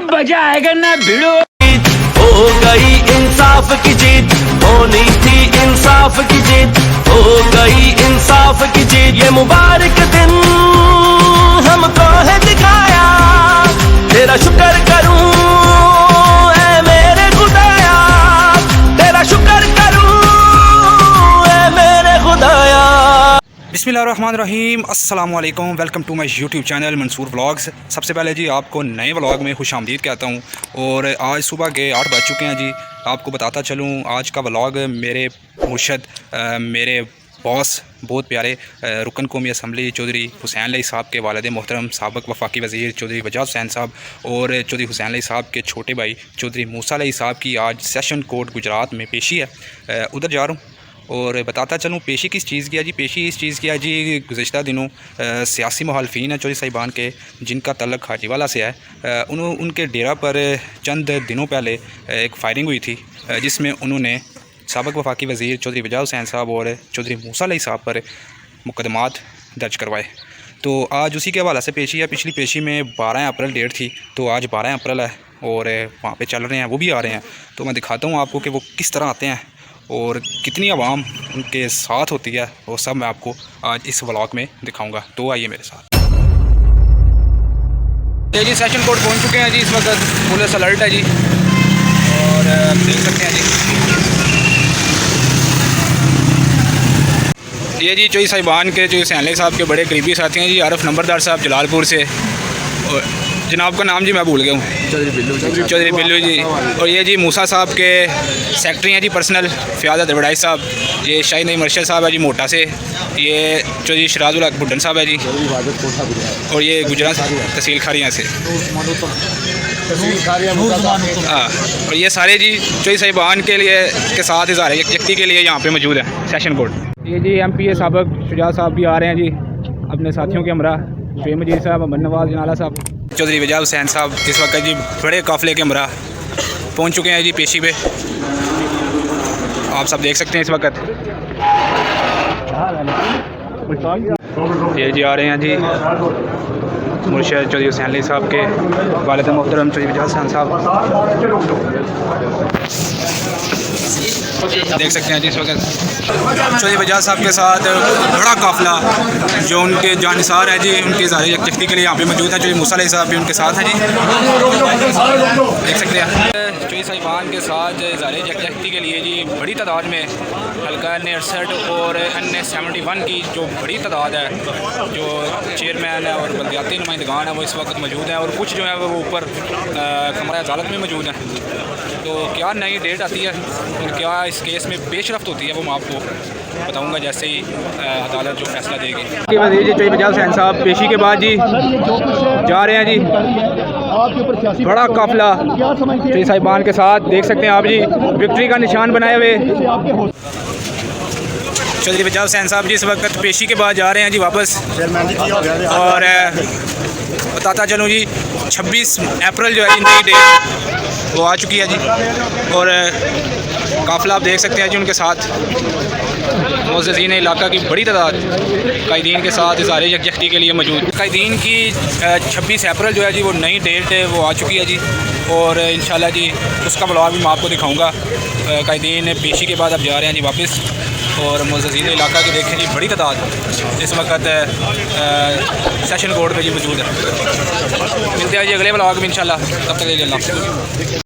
मजा आएगा ना भिड़ो। हो गई इंसाफ की जीत, होनी थी इंसाफ की जीत, हो गई इंसाफ की जीत। ये मुबारक दिन हमको है दिखाया, तेरा शुक्र करूं ऐ मेरे खुदाया, तेरा शुक्र करूं ऐ मेरे खुदाया। बिस्मिल्लाहिर्रहमानिर्रहीम, अस्सलाम वालेकुम। Welcome to my YouTube channel Mansoor vlogs. सबसे पहले जी आपको नए व्लॉग में खुश आमदीद कहता हूँ। और आज सुबह के 8 बज चुके हैं जी। आपको बताता चलूँ आज का व्लॉग मेरे मुर्शद, मेरे बॉस, बहुत प्यारे रुकन कौमी असम्बली चौधरी हुसैन अली साहब के वालिद मोहतरम साबिक़ वफाकी वज़ीर चौधरी वजाद हुसैन साहब और चौधरी हुसैन अली साहब के छोटे भाई चौधरी मूसा अली साहब की आज सेशन कोर्ट गुजरात में पेशी है। उधर जा रहा हूँ और बताता चलूँ पेशी किस चीज़ की है जी। पेशी इस चीज़ की है जी, गुज़श्ता दिनों सियासी मुखालफिन है चौधरी साहिबान के, जिनका तल्लुक़ खाजीवाला से है। उनके डेरा पर चंद दिनों पहले एक फायरिंग हुई थी, जिसमें उन्होंने साबिक़ वफाकी वज़ीर चौधरी वजाद हुसैन साहब और चौधरी मूसा अली साहब पर मुकदमात दर्ज करवाए। तो आज उसी के हवाले से पेशी है। पिछली पेशी में 12 अप्रैल डेट थी, तो आज 12 अप्रैल है और वहाँ पे चल रहे हैं, वो भी आ रहे हैं। तो मैं दिखाता हूँ आपको कि वो किस तरह आते हैं और कितनी आवाम उनके साथ होती है, वो सब मैं आपको आज इस व्लॉग में दिखाऊंगा। तो आइए मेरे साथ। ये जी सेशन कोर्ट पहुंच चुके हैं जी। इस वक्त पुलिस अलर्ट है जी और देख सकते हैं जी ये जी चौधरी साहिबान के चौधरी हुसैन अली साहब के बड़े करीबी साथी हैं जी, आरफ नंबरदार साहब जलालपुर से। और जनाब का नाम जी मैं भूल गया हूँ, चौधरी बिल्लू जी। और ये जी मूसा साहब के सेक्रेटरी हैं जी पर्सनल, फ़ियाज़ दरबड़ाई साहब। ये शाहिद नईम अरशद साहब है जी मोटा से। ये चौधरी शराजुल हक बुड्ढन साहब है जी। और ये गुजरात तहसील खारियाँ से। हाँ, और ये सारे जी चौधरी साहिबान के लिए के साथ इज़हार यकजहती के लिए यहाँ पे मौजूद है सेशन कोर्ट। ये जी MPA साबिक़ शुजात साहब भी आ रहे हैं जी अपने साथियों के हमरा, शुएब मजीद साहब, अमन नवाज जनाला साहब, चौधरी वजाद हुसैन साहब इस वक्त जी बड़े काफ़िले के हमरा पहुंच चुके हैं जी पेशी पे। आप सब देख सकते हैं इस वक्त ये जी आ रहे हैं जी मुर्शद चौधरी हुसैन अली साहब के वालिद मोहतरम चौधरी वजाद हुसैन साहब। देख सकते हैं जी इस वक्त चौधरी वजाद साहब के साथ बड़ा काफ़िला जो उनके जानिसार है जी, उनके इज़हार यकजहती के लिए यहाँ पे मौजूद है। चौधरी मूसा अली साहब भी उनके साथ हैं जी, देख सकते हैं। चौधरी साहिबान के साथ इज़हार यकजहती के लिए जी बड़ी तादाद में हल्का N68 और N71 की जो बड़ी तादाद है, जो चेयरमैन है और बल्दियाती नुमाइंदगान है वो इस वक्त मौजूद हैं। और कुछ जो है वो ऊपर कमरा अदालत में मौजूद हैं। तो क्या नई डेट आती है और क्या इस केस में पेशरफ्त होती है वो मैं आपको बताऊंगा जैसे ही अदालत जो फैसला देगी। वज़ीर जी चौधरी वजाद हुसैन साहब पेशी के बाद जी जा रहे हैं जी, बड़ा काफ़िला चौधरी साहिबान के साथ देख सकते हैं आप जी, विक्ट्री का निशान बनाए हुए चौधरी वजाद हुसैन साहब जी इस वक्त पेशी के बाद जा रहे हैं जी वापस। और बताता चलूँ जी 26 अप्रैल जो है जी नई डेट वो आ चुकी है जी। और काफ़िला आप देख सकते हैं जी उनके साथ मुअज़्ज़िज़ीन इलाका की बड़ी तादाद कायदीन के साथ इज़हार यकजहती के लिए मौजूद। कायदीन की 26 अप्रैल जो है जी वो नई डेट है वो आ चुकी है जी। और इंशाल्लाह जी उसका व्लॉग भी मैं आपको दिखाऊंगा। कायदीन पेशी के बाद अब जा रहे हैं जी वापस। और मुअज़्ज़िज़ीन इलाका की देखें जी बड़ी तादाद इस वक्त सेशन कोर्ट पे जी मौजूद है। मिलते हैं जी अगले व्लॉग में इंशाल्लाह, तब तक के लिए अल्लाह।